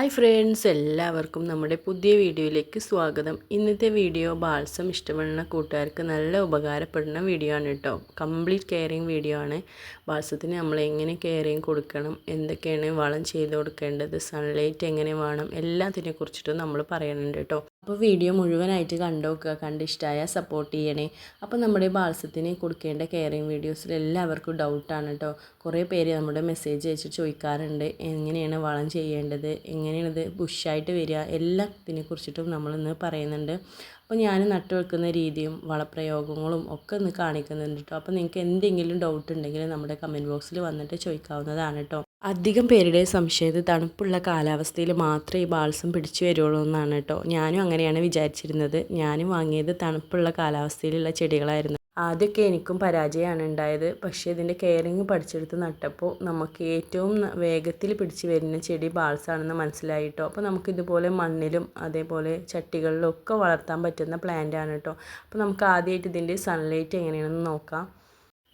Hi friends, എല്ലാവർക്കും നമ്മുടെ പുതിയ വീഡിയോയിലേക്ക് സ്വാഗതം. ഇന്നത്തെ വീഡിയോ ബാൾസം ഇഷ്ടപ്പെടുന്ന കൂട്ടുകാർക്ക് നല്ല ഉപകാരപ്പെടുന്ന വീഡിയോ ആണ് കേട്ടോ. കംപ്ലീറ്റ് കെയറിങ് വീഡിയോ ആണ്. ബാൾസത്തിന് നമ്മൾ എങ്ങനെ കെയറിങ് കൊടുക്കണം, എന്തൊക്കെയാണ് വളം ചെയ്ത് കൊടുക്കേണ്ടത്, സൺലൈറ്റ് എങ്ങനെ വേണം, എല്ലാത്തിനെ കുറിച്ചിട്ടും നമ്മൾ പറയുന്നുണ്ട് കേട്ടോ. അപ്പോൾ വീഡിയോ മുഴുവനായിട്ട് കണ്ടോക്കുക, കണ്ടിഷ്ടമായ സപ്പോർട്ട് ചെയ്യണേ. അപ്പോൾ നമ്മുടെ ബാൾസത്തിന് കൊടുക്കേണ്ട കെയറിങ് വീഡിയോസിൽ എല്ലാവർക്കും ഡൗട്ടാണ് കേട്ടോ. കുറേ പേര് നമ്മുടെ മെസ്സേജ് അയച്ച് ചോദിക്കാറുണ്ട്, എങ്ങനെയാണ് വളം ചെയ്യേണ്ടത്, എങ്ങനെയാണിത് ബുഷായിട്ട് വരിക, എല്ലാത്തിനെ കുറിച്ചിട്ടും നമ്മളിന്ന് പറയുന്നുണ്ട്. അപ്പോൾ ഞാൻ നട്ടു വെക്കുന്ന രീതിയും വളപ്രയോഗങ്ങളും ഒക്കെ ഒന്ന് കാണിക്കുന്നുണ്ട് കേട്ടോ. അപ്പോൾ നിങ്ങൾക്ക് എന്തെങ്കിലും ഡൗട്ട് ഉണ്ടെങ്കിൽ നമ്മുടെ കമൻറ്റ് ബോക്സിൽ വന്നിട്ട് ചോദിക്കാവുന്നതാണ് കേട്ടോ. അധികം പേരുടെ സംശയം തണുപ്പുള്ള കാലാവസ്ഥയിൽ മാത്രമേ ഈ ബാൾസം പിടിച്ചു വരുള്ളൂ എന്നാണ് കേട്ടോ. ഞാനും അങ്ങനെയാണ് വിചാരിച്ചിരുന്നത്. ഞാനും വാങ്ങിയത് തണുപ്പുള്ള കാലാവസ്ഥയിലുള്ള ചെടികളായിരുന്നു. ആദ്യമൊക്കെ എനിക്കും പരാജയമാണ് ഉണ്ടായത്. പക്ഷേ ഇതിൻ്റെ കെയറിങ് പഠിച്ചെടുത്ത് നട്ടപ്പോൾ നമുക്ക് ഏറ്റവും വേഗത്തിൽ പിടിച്ച് വരുന്ന ചെടി ബാൾസാണെന്ന് മനസ്സിലായിട്ടോ. അപ്പോൾ നമുക്കിതുപോലെ മണ്ണിലും അതേപോലെ ചട്ടികളിലും ഒക്കെ വളർത്താൻ പറ്റുന്ന പ്ലാന്റാണ് കേട്ടോ. അപ്പോൾ നമുക്ക് ആദ്യമായിട്ട് ഇതിൻ്റെ സൺലൈറ്റ് എങ്ങനെയാണെന്ന് നോക്കാം.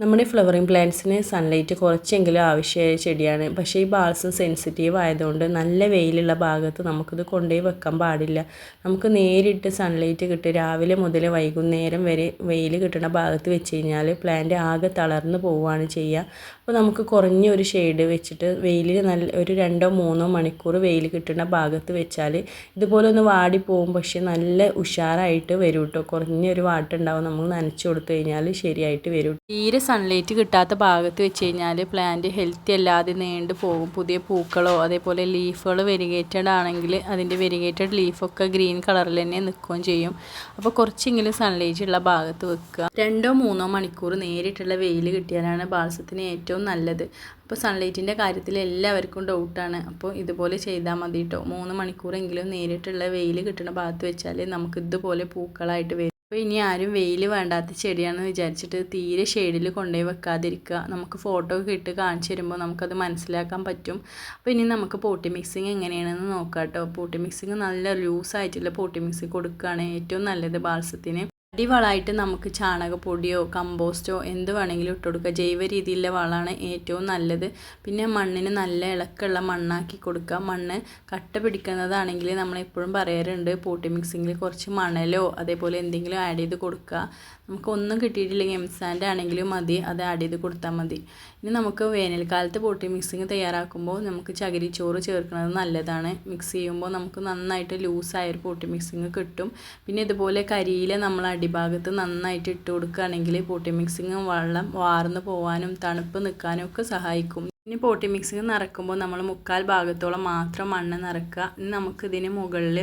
നമ്മുടെ ഫ്ലവറിങ് പ്ലാന്റ്സിന് സൺലൈറ്റ് കുറച്ചെങ്കിലും ആവശ്യമായ ചെടിയാണ്. പക്ഷേ ഈ ബാൾസം സെൻസിറ്റീവ് ആയതുകൊണ്ട് നല്ല വെയിലുള്ള ഭാഗത്ത് നമുക്കിത് കൊണ്ടുപോയി വെക്കാൻ പാടില്ല. നമുക്ക് നേരിട്ട് സൺലൈറ്റ് കിട്ടി രാവിലെ മുതൽ വൈകുന്നേരം വരെ വെയിൽ കിട്ടുന്ന ഭാഗത്ത് വെച്ച് കഴിഞ്ഞാൽ പ്ലാന്റ് ആകെ തളർന്നു പോവുകയാണ് ചെയ്യുക. അപ്പോൾ നമുക്ക് കുറഞ്ഞൊരു ഷെയ്ഡ് വെച്ചിട്ട് വെയിലിൽ നല്ല ഒരു 2-3 മണിക്കൂർ വെയിൽ കിട്ടുന്ന ഭാഗത്ത് വെച്ചാൽ ഇതുപോലെ ഒന്ന് വാടിപ്പോവും. പക്ഷേ നല്ല ഉഷാറായിട്ട് വരും കേട്ടോ. കുറഞ്ഞൊരു വാട്ടുണ്ടാവും. നമ്മൾ നനച്ചു കൊടുത്തു കഴിഞ്ഞാൽ ശരിയായിട്ട് വരും. തീരെ സൺലൈറ്റ് കിട്ടാത്ത ഭാഗത്ത് വെച്ച് കഴിഞ്ഞാൽ പ്ലാന്റ് ഹെൽത്തി അല്ലാതെ നീണ്ടു പോകും. പുതിയ പൂക്കളോ അതേപോലെ ലീഫുകൾ വെരിഗേറ്റഡ് ആണെങ്കിൽ അതിൻ്റെ വെരിഗേറ്റഡ് ലീഫൊക്കെ ഗ്രീൻ കളറിൽ തന്നെ നിൽക്കുകയും ചെയ്യും. അപ്പോൾ കുറച്ചെങ്കിലും സൺലൈറ്റ് ഉള്ള ഭാഗത്ത് വെക്കുക. 2-3 മണിക്കൂർ നേരിട്ടുള്ള വെയിൽ കിട്ടിയാലാണ് ബാൾസത്തിന് ഏറ്റവും നല്ലത്. അപ്പോൾ സൺലൈറ്റിൻ്റെ കാര്യത്തിൽ എല്ലാവർക്കും ഡൗട്ടാണ്. അപ്പോൾ ഇതുപോലെ ചെയ്താൽ മതി കേട്ടോ. 3 മണിക്കൂറെങ്കിലും നേരിട്ടുള്ള വെയിൽ കിട്ടുന്ന ഭാഗത്ത് വെച്ചാൽ നമുക്ക് ഇതുപോലെ പൂക്കളായിട്ട് വരും. അപ്പോൾ ഇനി ആരും വെയിൽ വേണ്ടാത്ത ചെടിയാണെന്ന് വിചാരിച്ചിട്ട് തീരെ ഷെയ്ഡിൽ കൊണ്ടുപോയി വെക്കാതിരിക്കുക. നമുക്ക് ഫോട്ടോ ഒക്കെ ഇട്ട് കാണിച്ചു തരുമ്പോൾ നമുക്കത് മനസ്സിലാക്കാൻ പറ്റും. അപ്പോൾ ഇനി നമുക്ക് പോട്ടി മിക്സിങ് എങ്ങനെയാണെന്ന് നോക്കാം കേട്ടോ. പോട്ടി മിക്സിങ് നല്ല ലൂസായിട്ടുള്ള പോട്ടി മിക്സിങ് കൊടുക്കുകയാണ് ഏറ്റവും നല്ലത് ബാൾസത്തിന്. അടിവളമായിട്ട് നമുക്ക് ചാണകപ്പൊടിയോ കമ്പോസ്റ്റോ എന്ത് വേണമെങ്കിലും ഇട്ട് കൊടുക്കുക. ജൈവ രീതിയിലുള്ള വളമാണ് ഏറ്റവും നല്ലത്. പിന്നെ മണ്ണിന് നല്ല ഇളക്കമുള്ള മണ്ണാക്കി കൊടുക്കുക. മണ്ണ് കട്ട പിടിക്കുന്നതാണെങ്കിൽ നമ്മളെപ്പോഴും പറയാറുണ്ട് പോട്ടി മിക്സിങ്ങിൽ കുറച്ച് മണലോ അതേപോലെ എന്തെങ്കിലും ആഡ് ചെയ്ത് കൊടുക്കുക. നമുക്കൊന്നും കിട്ടിയിട്ടില്ലെങ്കിൽ എംസാൻഡ് ആണെങ്കിലും മതി, അത് ആഡ് ചെയ്ത് കൊടുത്താൽ മതി. ഇനി നമുക്ക് വേനൽക്കാലത്ത് പോട്ടി മിക്സിങ് തയ്യാറാക്കുമ്പോൾ നമുക്ക് ചകിരിച്ചോറ് ചേർക്കുന്നത് നല്ലതാണ്. മിക്സ് ചെയ്യുമ്പോൾ നമുക്ക് നന്നായിട്ട് ലൂസായൊരു പോട്ടി മിക്സിങ് കിട്ടും. പിന്നെ ഇതുപോലെ കരിയില നമ്മൾ അടിഭാഗത്ത് നന്നായിട്ട് ഇട്ട് കൊടുക്കുകയാണെങ്കിൽ പോട്ടി മിക്സിങ് വെള്ളം വാർന്നു പോകാനും തണുപ്പ് നിൽക്കാനും ഒക്കെ സഹായിക്കും. ഇനി പോട്ടി മിക്സിങ് നിറക്കുമ്പോൾ നമ്മൾ 1/4 ഭാഗത്തോളം മാത്രം മണ്ണ് നിറക്കുക. ഇനി നമുക്കിതിന് മുകളിൽ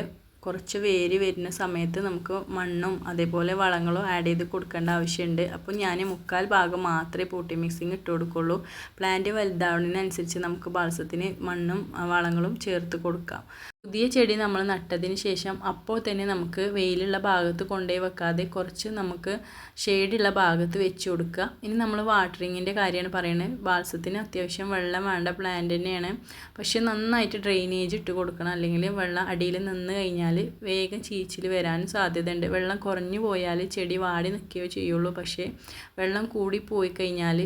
കുറച്ച് വേര് വരുന്ന സമയത്ത് നമുക്ക് മണ്ണും അതേപോലെ വളങ്ങളും ആഡ് ചെയ്ത് കൊടുക്കേണ്ട ആവശ്യമുണ്ട്. അപ്പോൾ ഞാൻ 1/4 ഭാഗം മാത്രമേ പോട്ടി മിക്സിങ് ഇട്ട് കൊടുക്കുള്ളൂ. പ്ലാന്റ് വലുതാവുന്നതിനനുസരിച്ച് നമുക്ക് ബാൾസത്തിന് മണ്ണും വളങ്ങളും ചേർത്ത് കൊടുക്കാം. പുതിയ ചെടി നമ്മൾ നട്ടതിന് ശേഷം അപ്പോൾ തന്നെ നമുക്ക് വെയിലുള്ള ഭാഗത്ത് കൊണ്ടുപോയി വെക്കാതെ കുറച്ച് നമുക്ക് ഷെയ്ഡുള്ള ഭാഗത്ത് വെച്ച് കൊടുക്കുക. ഇനി നമ്മൾ വാട്ടറിങ്ങിൻ്റെ കാര്യമാണ് പറയുന്നത്. ബാൾസത്തിന് അത്യാവശ്യം വെള്ളം വേണ്ട പ്ലാന്റ് തന്നെയാണ്. പക്ഷെ നന്നായിട്ട് ഡ്രെയിനേജ് ഇട്ട് കൊടുക്കണം. അല്ലെങ്കിൽ വെള്ളം അടിയിൽ നിന്ന് കഴിഞ്ഞാൽ വേഗം ചീച്ചിൽ വരാനും സാധ്യതയുണ്ട്. വെള്ളം കുറഞ്ഞു പോയാൽ ചെടി വാടി നിൽക്കുകയോ ചെയ്യുള്ളൂ. പക്ഷേ വെള്ളം കൂടി പോയി കഴിഞ്ഞാൽ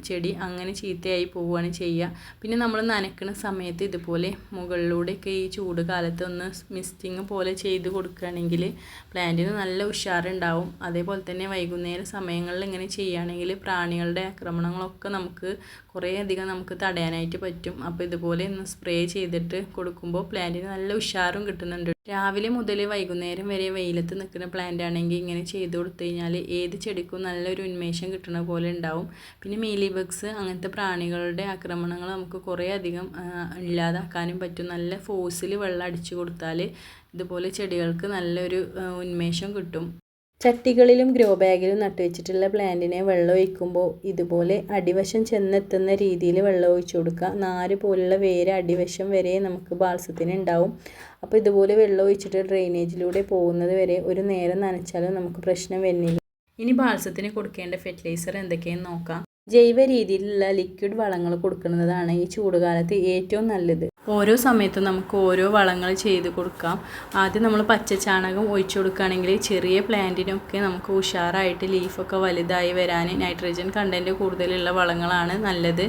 ചെടി അങ്ങനെ ചീത്തയായി പോവുകയാണ് ചെയ്യുക. പിന്നെ നമ്മൾ നനയ്ക്കുന്ന സമയത്ത് ഇതുപോലെ മുകളിലൂടെയൊക്കെ ഈ ചൂട് കാലത്ത് ഒന്ന് മിസ്റ്റിങ് പോലെ ചെയ്ത് കൊടുക്കുകയാണെങ്കിൽ പ്ലാന്റിന് നല്ല ഉഷാറുണ്ടാവും. അതേപോലെ തന്നെ വൈകുന്നേര സമയങ്ങളിൽ ഇങ്ങനെ ചെയ്യുകയാണെങ്കിൽ പ്രാണികളുടെ ആക്രമണങ്ങളൊക്കെ നമുക്ക് കുറേയധികം നമുക്ക് തടയാനായിട്ട് പറ്റും. അപ്പോൾ ഇതുപോലെ ഒന്ന് സ്പ്രേ ചെയ്തിട്ട് കൊടുക്കുമ്പോൾ പ്ലാന്റിന് നല്ല ഉഷാറും കിട്ടുന്നുണ്ട്. രാവിലെ മുതൽ വൈകുന്നേരം വരെ വെയിലത്ത് നിൽക്കുന്ന പ്ലാന്റ് ആണെങ്കിൽ ഇങ്ങനെ ചെയ്ത് കൊടുത്തു കഴിഞ്ഞാൽ ഏത് ചെടിക്കും നല്ലൊരു ഉന്മേഷം കിട്ടുന്ന പോലെ ഉണ്ടാവും. പിന്നെ മീലി ബഗ്സ് അങ്ങനത്തെ പ്രാണികളുടെ ആക്രമണങ്ങൾ നമുക്ക് കുറേ അധികം ഇല്ലാതാക്കാനും പറ്റും. നല്ല ഫോഴ്സിൽ വെള്ളം അടിച്ചു കൊടുത്താൽ ഇതുപോലെ ചെടികൾക്ക് നല്ലൊരു ഉന്മേഷം കിട്ടും. ചട്ടികളിലും ഗ്രോ ബാഗിലും നട്ടുവെച്ചിട്ടുള്ള പ്ലാന്റിനെ വെള്ളം ഒഴിക്കുമ്പോൾ ഇതുപോലെ അടിവശം ചെന്നെത്തുന്ന രീതിയിൽ വെള്ളം ഒഴിച്ചു കൊടുക്കുക. നാര് പോലുള്ള വേര് അടിവശം വരെ നമുക്ക് ബാൾസത്തിന് ഉണ്ടാവും. അപ്പോൾ ഇതുപോലെ വെള്ളം ഒഴിച്ചിട്ട് ഡ്രെയിനേജിലൂടെ പോകുന്നത് വരെ ഒരു നേരം നനച്ചാലും നമുക്ക് പ്രശ്നം വരുന്നില്ല. ഇനി ബാൾസത്തിന് കൊടുക്കേണ്ട ഫെർട്ടിലൈസർ എന്തൊക്കെയെന്ന് നോക്കാം. ജൈവ രീതിയിലുള്ള ലിക്വിഡ് വളങ്ങൾ കൊടുക്കുന്നതാണ് ഈ ചൂടുകാലത്ത് ഏറ്റവും നല്ലത്. ഓരോ സമയത്തും നമുക്ക് ഓരോ വളങ്ങൾ ചെയ്ത് കൊടുക്കാം. ആദ്യം നമ്മൾ പച്ചച്ചാണകം ഒഴിച്ചു കൊടുക്കുകയാണെങ്കിൽ ചെറിയ പ്ലാന്റിനൊക്കെ നമുക്ക് ഉഷാറായിട്ട് ലീഫൊക്കെ വലുതായി വരാൻ നൈട്രജൻ കണ്ടൻറ്റ് കൂടുതലുള്ള വളങ്ങളാണ് നല്ലത്.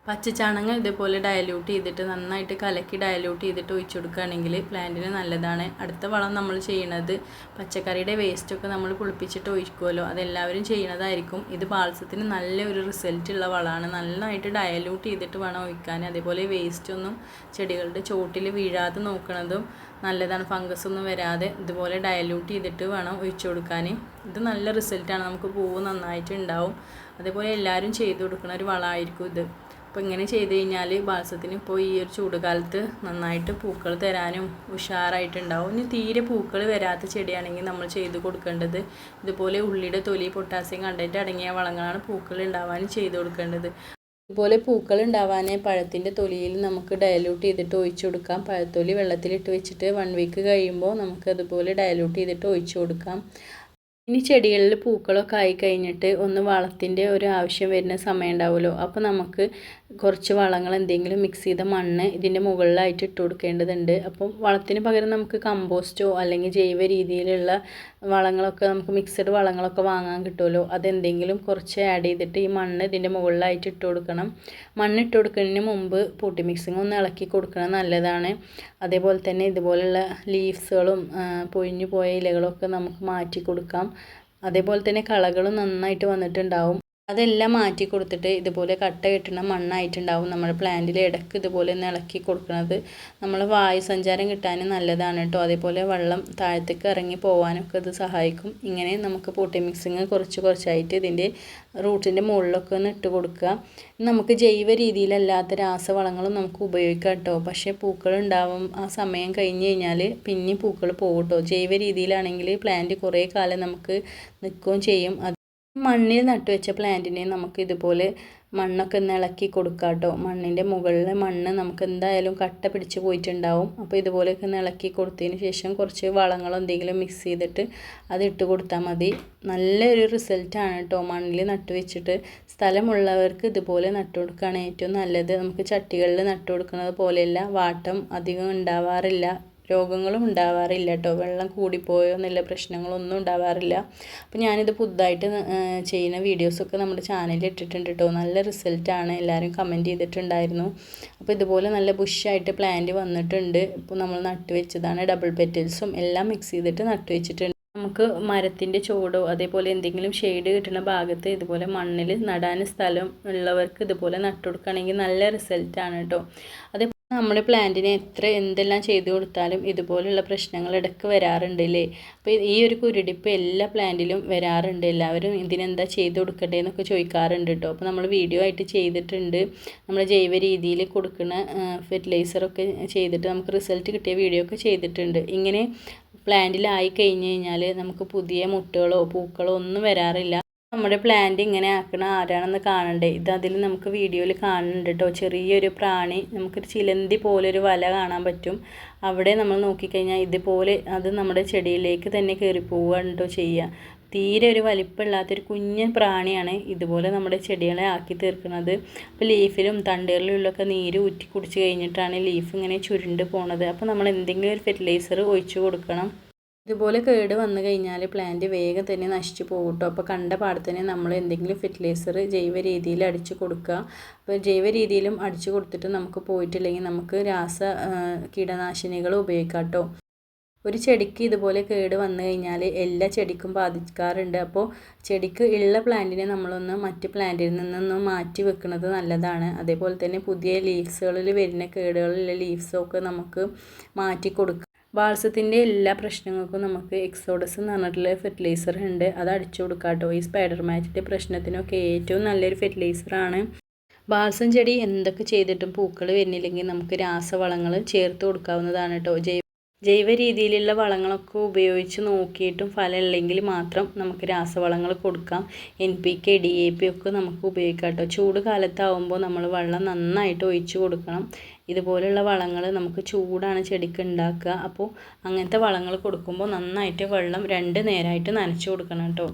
പച്ചച്ചാണകം ഇതേപോലെ ഡയലൂട്ട് ചെയ്തിട്ട് നന്നായിട്ട് കലക്കി ഡയലൂട്ട് ചെയ്തിട്ട് ഒഴിച്ചു കൊടുക്കുകയാണെങ്കിൽ പ്ലാന്റിന് നല്ലതാണ്. അടുത്ത വളം നമ്മൾ ചെയ്യണത് പച്ചക്കറിയുടെ വേസ്റ്റൊക്കെ നമ്മൾ പുളിപ്പിച്ചിട്ട് ഒഴിക്കുമല്ലോ, അതെല്ലാവരും ചെയ്യണതായിരിക്കും. ഇത് ബാൾസത്തിന് നല്ലൊരു റിസൾട്ടുള്ള വളമാണ്. നന്നായിട്ട് ഡയലൂട്ട് ചെയ്തിട്ട് വേണം ഒഴിക്കാൻ. അതേപോലെ വേസ്റ്റൊന്നും ചെടികളുടെ ചോട്ടിൽ വീഴാതെ നോക്കണതും നല്ലതാണ്. ഫംഗസ് ഒന്നും വരാതെ ഇതുപോലെ ഡയലൂട്ട് ചെയ്തിട്ട് വേണം ഒഴിച്ചു കൊടുക്കാൻ. ഇത് നല്ല റിസൾട്ടാണ്. നമുക്ക് പൂവ് നന്നായിട്ട് ഉണ്ടാവും. അതേപോലെ എല്ലാവരും ചെയ്ത് കൊടുക്കുന്ന ഒരു വളമായിരിക്കും ഇത്. അപ്പോൾ ഇങ്ങനെ ചെയ്ത് കഴിഞ്ഞാൽ ബാൾസത്തിന് ഇപ്പോൾ ഈ ഒരു ചൂടുകാലത്ത് നന്നായിട്ട് പൂക്കൾ തരാനും ഉഷാറായിട്ടുണ്ടാവും. ഇനി തീരെ പൂക്കൾ വരാത്ത ചെടിയാണെങ്കിൽ നമ്മൾ ചെയ്ത് കൊടുക്കേണ്ടത് ഇതുപോലെ ഉള്ളിയുടെ തൊലി, പൊട്ടാസ്യം കണ്ടൻറ്റ് അടങ്ങിയ വളങ്ങളാണ് പൂക്കൾ ഉണ്ടാവാനും ചെയ്ത് കൊടുക്കേണ്ടത്. ഇതുപോലെ പൂക്കൾ ഉണ്ടാവാൻ പഴത്തിൻ്റെ തൊലിയിൽ നമുക്ക് ഡയലൂട്ട് ചെയ്തിട്ട് ഒഴിച്ചു കൊടുക്കാം. പഴത്തൊലി വെള്ളത്തിലിട്ട് വെച്ചിട്ട് 1 വീക്ക് കഴിയുമ്പോൾ നമുക്ക് അതുപോലെ ഡയലൂട്ട് ചെയ്തിട്ട് ഒഴിച്ചു കൊടുക്കാം. ഇനി ചെടികളിൽ പൂക്കളൊക്കെ ആയി കഴിഞ്ഞിട്ട് ഒന്ന് വളത്തിൻ്റെ ഒരു ആവശ്യം വരുന്ന സമയം ഉണ്ടാവുമല്ലോ, അപ്പോൾ നമുക്ക് കുറച്ച് വളങ്ങൾ എന്തെങ്കിലും മിക്സ് ചെയ്ത മണ്ണ് ഇതിൻ്റെ മുകളിലായിട്ട് ഇട്ട് കൊടുക്കേണ്ടതുണ്ട്. അപ്പം വളത്തിന് പകരം നമുക്ക് കമ്പോസ്റ്റോ അല്ലെങ്കിൽ ജൈവ രീതിയിലുള്ള വളങ്ങളൊക്കെ, നമുക്ക് മിക്സഡ് വളങ്ങളൊക്കെ വാങ്ങാൻ കിട്ടുമല്ലോ, അതെന്തെങ്കിലും കുറച്ച് ആഡ് ചെയ്തിട്ട് ഈ മണ്ണ് ഇതിൻ്റെ മുകളിലായിട്ട് ഇട്ട് കൊടുക്കണം. മണ്ണ് ഇട്ട് കൊടുക്കുന്നതിന് മുമ്പ് പൊട്ടി മിക്സിങ് ഒന്ന് ഇളക്കി കൊടുക്കണം, നല്ലതാണ്. അതേപോലെ തന്നെ ഇതുപോലുള്ള ലീവ്സുകളും പൊഴിഞ്ഞു പോയ ഇലകളൊക്കെ നമുക്ക് മാറ്റി കൊടുക്കാം. അതേപോലെ തന്നെ കളകളും നന്നായിട്ട് വന്നിട്ടുണ്ടാവും. അതെല്ലാം മാറ്റി കൊടുത്തിട്ട് ഇതുപോലെ കട്ട കെട്ടുന്ന മണ്ണായിട്ടുണ്ടാവും. നമ്മുടെ പ്ലാന്റിൽ ഇടയ്ക്ക് ഇതുപോലെ ഒന്ന് ഇളക്കി കൊടുക്കുന്നത് നമ്മൾ വായു സഞ്ചാരം കിട്ടാനും നല്ലതാണ് കേട്ടോ. അതേപോലെ വെള്ളം താഴത്തേക്ക് ഇറങ്ങി പോകാനൊക്കെ ഇത് സഹായിക്കും. ഇങ്ങനെ നമുക്ക് പോട്ടി മിക്സിങ് കുറച്ചായിട്ട് ഇതിൻ്റെ റൂട്ടിൻ്റെ മുകളിലൊക്കെ ഒന്ന് ഇട്ട് കൊടുക്കുക. നമുക്ക് ജൈവ രീതിയിലല്ലാത്ത രാസവളങ്ങളും നമുക്ക് ഉപയോഗിക്കാം കേട്ടോ. പക്ഷേ പൂക്കൾ ഉണ്ടാവും ആ സമയം കഴിഞ്ഞ് കഴിഞ്ഞാൽ പിന്നെ പൂക്കൾ പോകും കേട്ടോ. ജൈവ രീതിയിലാണെങ്കിൽ പ്ലാന്റ് കുറേ കാലം നമുക്ക് നിൽക്കുകയും ചെയ്യും. മണ്ണിൽ നട്ടുവെച്ച പ്ലാന്റിനെ നമുക്ക് ഇതുപോലെ മണ്ണൊക്കെ ഒന്ന് ഇളക്കി കൊടുക്കാം കേട്ടോ. മണ്ണിൻ്റെ മുകളിൽ മണ്ണ് നമുക്ക് എന്തായാലും കട്ട പിടിച്ച് പോയിട്ടുണ്ടാവും. അപ്പോൾ ഇതുപോലെയൊക്കെ ഒന്ന് ഇളക്കി കൊടുത്തതിന് ശേഷം കുറച്ച് വളങ്ങൾ എന്തെങ്കിലും മിക്സ് ചെയ്തിട്ട് അതിട്ട് കൊടുത്താൽ മതി. നല്ലൊരു റിസൾട്ടാണ് കേട്ടോ. മണ്ണിൽ നട്ടു വെച്ചിട്ട് സ്ഥലമുള്ളവർക്ക് ഇതുപോലെ നട്ടു കൊടുക്കുകയാണ് ഏറ്റവും നല്ലത്. നമുക്ക് ചട്ടികളിൽ നട്ടു കൊടുക്കുന്നത് പോലെയല്ല, വാട്ടം അധികം ഉണ്ടാവാറില്ല, രോഗങ്ങളും ഉണ്ടാവാറില്ല കേട്ടോ. വെള്ളം കൂടിപ്പോയോ എന്നുള്ള പ്രശ്നങ്ങളൊന്നും ഉണ്ടാവാറില്ല. അപ്പോൾ ഞാനിത് പുതുതായിട്ട് ചെയ്യുന്ന വീഡിയോസൊക്കെ നമ്മുടെ ചാനലിൽ ഇട്ടിട്ടുണ്ട് കേട്ടോ. നല്ല റിസൾട്ടാണ്, എല്ലാവരും കമൻറ്റ് ചെയ്തിട്ടുണ്ടായിരുന്നു. അപ്പോൾ ഇതുപോലെ നല്ല ബുഷായിട്ട് പ്ലാന്റ് വന്നിട്ടുണ്ട്. ഇപ്പോൾ നമ്മൾ നട്ടു വെച്ചതാണ്. ഡബിൾ പെറ്റൽസും എല്ലാം മിക്സ് ചെയ്തിട്ട് നട്ടു വെച്ചിട്ടുണ്ട്. നമുക്ക് മരത്തിൻ്റെ ചോടോ അതേപോലെ എന്തെങ്കിലും ഷെയ്ഡ് കിട്ടുന്ന ഭാഗത്ത് ഇതുപോലെ മണ്ണിൽ നടാൻ സ്ഥലം ഉള്ളവർക്ക് ഇതുപോലെ നട്ടു കൊടുക്കുകയാണെങ്കിൽ നല്ല റിസൾട്ടാണ് കേട്ടോ. അതേപോലെ നമ്മൾ പ്ലാന്റിനെ എന്തെല്ലാം ചെയ്തു കൊടുത്താലും ഇതുപോലുള്ള പ്രശ്നങ്ങൾ ഇടയ്ക്ക് വരാറുണ്ട് അല്ലേ. അപ്പോൾ ഈ ഒരു കുരുടിപ്പ് എല്ലാ പ്ലാന്റിലും വരാറുണ്ട്. എല്ലാവരും ഇതിനെന്താ ചെയ്ത് കൊടുക്കട്ടെ എന്നൊക്കെ ചോദിക്കാറുണ്ട് കേട്ടോ. അപ്പോൾ നമ്മൾ വീഡിയോ ആയിട്ട് ചെയ്തിട്ടുണ്ട്. നമ്മൾ ജൈവ രീതിയിൽ കൊടുക്കുന്ന ഫെർട്ടിലൈസറൊക്കെ ചെയ്തിട്ട് നമുക്ക് റിസൾട്ട് കിട്ടിയ വീഡിയോ ഒക്കെ ചെയ്തിട്ടുണ്ട്. ഇങ്ങനെ പ്ലാന്റിലായി കഴിഞ്ഞ് കഴിഞ്ഞാൽ നമുക്ക് പുതിയ മുട്ടുകളോ പൂക്കളോ ഒന്നും വരാറില്ല. നമ്മുടെ പ്ലാന്റ് ഇങ്ങനെ ആക്കണ ആരാണെന്ന് കാണണ്ടേ. അതിൽ നമുക്ക് വീഡിയോയിൽ കാണുന്നുണ്ട് കേട്ടോ. ചെറിയൊരു പ്രാണി, നമുക്കൊരു ചിലന്തി പോലൊരു വല കാണാൻ പറ്റും. അവിടെ നമ്മൾ നോക്കിക്കഴിഞ്ഞാൽ ഇതുപോലെ അത് നമ്മുടെ ചെടിയിലേക്ക് തന്നെ കയറി പോവുകയാണ് കേട്ടോ ചെയ്യുക. തീരെ ഒരു വലിപ്പമില്ലാത്തൊരു കുഞ്ഞൻ പ്രാണിയാണ് ഇതുപോലെ നമ്മുടെ ചെടികളെ ആക്കി തീർക്കുന്നത്. അപ്പോൾ ലീഫിലും തണ്ടുകളിലൊക്കെ നീര് ഊറ്റി കുടിച്ച് കഴിഞ്ഞിട്ടാണ് ലീഫ് ഇങ്ങനെ ചുരുണ്ട് പോണത്. അപ്പോൾ നമ്മൾ എന്തെങ്കിലും ഒരു ഫെർട്ടിലൈസർ ഒഴിച്ചു കൊടുക്കണം. ഇതുപോലെ കേട് വന്നു കഴിഞ്ഞാൽ പ്ലാന്റ് വേഗം തന്നെ നശിച്ചു പോകും കേട്ടോ. അപ്പോൾ കണ്ട പാടത്തന്നെ നമ്മൾ എന്തെങ്കിലും ഫെർട്ടിലൈസർ ജൈവ രീതിയിൽ അടിച്ചു കൊടുക്കുക. അപ്പോൾ ജൈവ രീതിയിലും അടിച്ചു കൊടുത്തിട്ട് നമുക്ക് പോയിട്ടില്ലെങ്കിൽ നമുക്ക് കീടനാശിനികൾ ഉപയോഗിക്കാം കേട്ടോ. ഒരു ചെടിക്ക് ഇതുപോലെ കേട് വന്നു കഴിഞ്ഞാൽ എല്ലാ ചെടിക്കും ബാധിക്കാറുണ്ട്. അപ്പോൾ ചെടിക്ക് ഉള്ള പ്ലാന്റിനെ നമ്മളൊന്ന് മറ്റ് പ്ലാന്റിൽ നിന്നൊന്ന് മാറ്റി വെക്കുന്നത് നല്ലതാണ്. അതേപോലെ തന്നെ പുതിയ ലീവ്സുകളിൽ വരുന്ന കേടുകളുള്ള ലീവ്സൊക്കെ നമുക്ക് മാറ്റി കൊടുക്കുക. ബാൾസത്തിൻ്റെ എല്ലാ പ്രശ്നങ്ങൾക്കും നമുക്ക് എക്സോഡസ് എന്ന് പറഞ്ഞിട്ടുള്ള ഫെർട്ടിലൈസർ ഉണ്ട്, അത് അടിച്ചു കൊടുക്കാം കേട്ടോ. ഈ സ്പൈഡർ മാറ്റിൻ്റെ പ്രശ്നത്തിനൊക്കെ ഏറ്റവും നല്ലൊരു ഫെർട്ടിലൈസറാണ്. ബാൾസം ചെടി എന്തൊക്കെ ചെയ്തിട്ടും പൂക്കൾ വരുന്നില്ലെങ്കിൽ നമുക്ക് രാസവളങ്ങൾ ചേർത്ത് കൊടുക്കാവുന്നതാണ് കേട്ടോ. ജൈവ രീതിയിലുള്ള വളങ്ങളൊക്കെ ഉപയോഗിച്ച് നോക്കിയിട്ടും ഫലമില്ലെങ്കിൽ മാത്രം നമുക്ക് രാസവളങ്ങൾ കൊടുക്കാം. NPK DAP ഒക്കെ നമുക്ക് ഉപയോഗിക്കാം കേട്ടോ. ചൂട് കാലത്താവുമ്പോൾ നമ്മൾ വെള്ളം നന്നായിട്ട് ഒഴിച്ചു കൊടുക്കണം. ഇതുപോലുള്ള വളങ്ങൾ നമുക്ക് ചൂടാണ് ചെടിക്ക് ഉണ്ടാക്കുക. അപ്പോൾ അങ്ങനത്തെ വളങ്ങൾ കൊടുക്കുമ്പോൾ നന്നായിട്ട് വെള്ളം 2 നേരമായിട്ട് നനച്ചു കൊടുക്കണം കേട്ടോ.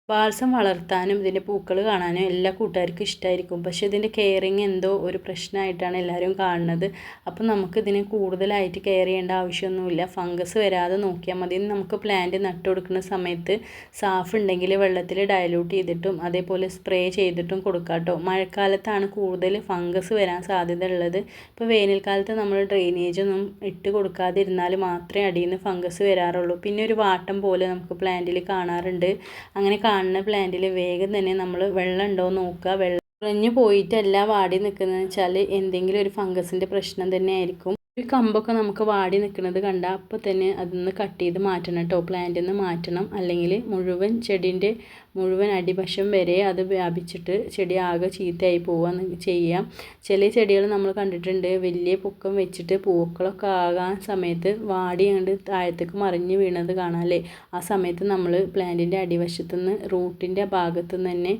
ബാൾസം വളർത്താനും ഇതിൻ്റെ പൂക്കൾ കാണാനും എല്ലാ കൂട്ടുകാർക്കും ഇഷ്ടമായിരിക്കും. പക്ഷേ ഇതിൻ്റെ കെയറിങ് എന്തോ ഒരു പ്രശ്നമായിട്ടാണ് എല്ലാവരും കാണുന്നത്. അപ്പം നമുക്കിതിനെ കൂടുതലായിട്ട് കെയർ ചെയ്യേണ്ട ആവശ്യമൊന്നുമില്ല. ഫംഗസ് വരാതെ നോക്കിയാൽ മതി. നമുക്ക് പ്ലാന്റ് നട്ടു കൊടുക്കുന്ന സമയത്ത് സാഫ് ഉണ്ടെങ്കിൽ വെള്ളത്തിൽ ഡയലൂട്ട് ചെയ്തിട്ടും അതേപോലെ സ്പ്രേ ചെയ്തിട്ടും കൊടുക്കാം കേട്ടോ. മഴക്കാലത്താണ് കൂടുതൽ ഫംഗസ് വരാൻ സാധ്യത ഉള്ളത്. ഇപ്പോൾ വേനൽക്കാലത്ത് നമ്മൾ ഡ്രെയിനേജൊന്നും ഇട്ട് കൊടുക്കാതിരുന്നാൽ മാത്രമേ അടിയിൽ നിന്ന് ഫംഗസ് വരാറുള്ളൂ. പിന്നെ ഒരു വാട്ടം പോലെ നമുക്ക് പ്ലാന്റിൽ കാണാറുണ്ട്. അങ്ങനെ കാണുന്ന പ്ലാന്റിൽ വേഗം തന്നെ നമ്മൾ വെള്ളം ഉണ്ടോ എന്ന് നോക്കുക. വെള്ളം കുറഞ്ഞു പോയിട്ടല്ല വാടി നിൽക്കുന്നതെന്ന് വെച്ചാൽ എന്തെങ്കിലും ഒരു ഫംഗസിൻ്റെ പ്രശ്നം തന്നെ ആയിരിക്കും. ഒരു കമ്പൊക്കെ നമുക്ക് വാടി നിൽക്കുന്നത് കണ്ടാൽ അപ്പോൾ തന്നെ അതിന്ന് കട്ട് ചെയ്ത് മാറ്റണം കേട്ടോ. പ്ലാന്റിൽ നിന്ന് മാറ്റണം. അല്ലെങ്കിൽ മുഴുവൻ ചെടീൻ്റെ മുഴുവൻ അടിവശം വരെ അത് വ്യാപിച്ചിട്ട് ചെടി ആകെ ചീത്തയായി പോവുക ചെയ്യാം. ചില ചെടികൾ നമ്മൾ കണ്ടിട്ടുണ്ട് വലിയ പൊക്കം വെച്ചിട്ട് പൂക്കളൊക്കെ ആകാൻ സമയത്ത് വാടി കണ്ട് താഴത്തേക്ക് മറിഞ്ഞ് വീണത് കാണാം അല്ലേ. ആ സമയത്ത് നമ്മൾ പ്ലാന്റിൻ്റെ അടിവശത്തു നിന്ന് റൂട്ടിൻ്റെ ഭാഗത്തു നിന്ന് തന്നെ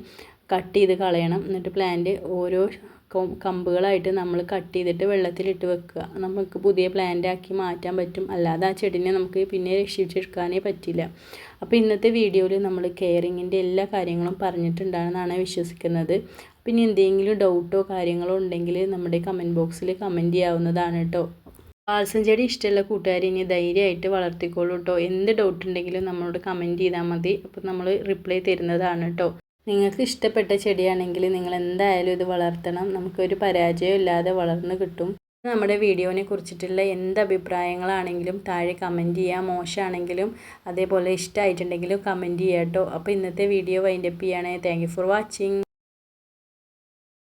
കട്ട് ചെയ്ത് കളയണം. എന്നിട്ട് പ്ലാന്റ് ഓരോ കമ്പുകളായിട്ട് നമ്മൾ കട്ട് ചെയ്തിട്ട് വെള്ളത്തിലിട്ട് വെക്കുക. നമുക്ക് പുതിയ പ്ലാന്റ് ആക്കി മാറ്റാൻ പറ്റും. അല്ലാതെ ആ ചെടിനെ നമുക്ക് പിന്നെ രക്ഷിച്ചെടുക്കാനേ പറ്റില്ല. അപ്പോൾ ഇന്നത്തെ വീഡിയോയിൽ നമ്മൾ കെയറിങ്ങിൻ്റെ എല്ലാ കാര്യങ്ങളും പറഞ്ഞിട്ടുണ്ടാണെന്നാണ് വിശ്വസിക്കുന്നത്. പിന്നെ എന്തെങ്കിലും ഡൗട്ടോ കാര്യങ്ങളോ ഉണ്ടെങ്കിൽ നമ്മുടെ കമൻറ്റ് ബോക്സിൽ കമൻറ്റ് ചെയ്യാവുന്നതാണ് കേട്ടോ. ബാൾസം ചെടി ഇഷ്ടമുള്ള കൂട്ടുകാർ ഇനി ധൈര്യമായിട്ട് വളർത്തിക്കോളൂ കേട്ടോ. എന്ത് ഡൗട്ട് ഉണ്ടെങ്കിലും നമ്മളോട് കമൻറ്റ് ചെയ്താൽ മതി. അപ്പോൾ നമ്മൾ റിപ്ലൈ തരുന്നതാണ് കേട്ടോ. നിങ്ങൾക്ക് ഇഷ്ടപ്പെട്ട ചെടിയാണെങ്കിൽ നിങ്ങൾ എന്തായാലും ഇത് വളർത്തണം. നമുക്കൊരു പരാജയം ഇല്ലാതെ വളർന്ന് കിട്ടും. നമ്മുടെ വീഡിയോനെ കുറിച്ചിട്ടുള്ള എന്ത് അഭിപ്രായങ്ങളാണെങ്കിലും താഴെ കമൻറ്റ് ചെയ്യുക. മോശമാണെങ്കിലും അതേപോലെ ഇഷ്ടമായിട്ടുണ്ടെങ്കിലും കമൻറ്റ് ചെയ്യുക കേട്ടോ. അപ്പോൾ ഇന്നത്തെ വീഡിയോ വൈൻഡപ്പ് ചെയ്യണേ. Thank you for watching.